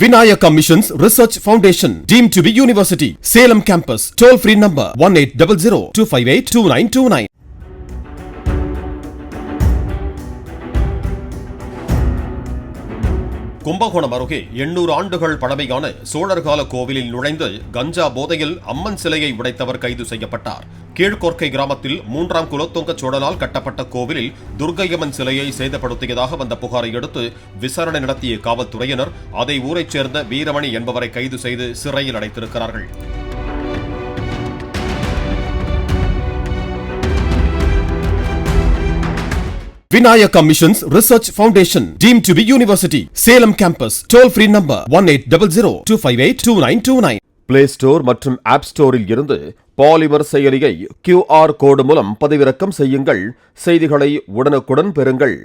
Vinayaka Missions Research Foundation, deemed to be university. Salem campus. Toll free number 1800-258-2929. Kumbakonam அருகே 800 ஆண்டுகள் பழமையான சோழர்கால கோவிலில் நுழைந்து கஞ்சா போதையில் அம்மன் சிலையை உடைத்தவர் கைது செய்யப்பட்டார். கீழ்கோர்க்கை கிராமத்தில் 3ஆம் குலோத்துங்க சோழனால் கட்டப்பட்ட கோவிலில் துர்க்கையம்மன் சிலையை சேதப்படுத்தியதாக வந்த புகாரை அடுத்து விசாரணை நடத்திய காவல்துறையினர் அதை ஊரைச் சேர்ந்த வீரமணி என்பவரை கைது செய்து சிறையில் அடைத்திருக்கிறார்கள். Vinayaka Missions Research Foundation, deemed to be university. Salem campus. Toll free number 1800-258-2929. Play Store மற்றும் App Storeல் இருந்து பாலிமர் செயலியை QR கோடு மூலம் பதிவிறக்கம் செய்யுங்கள். செய்திகளை உடனுக்குடன் பெறுங்கள்.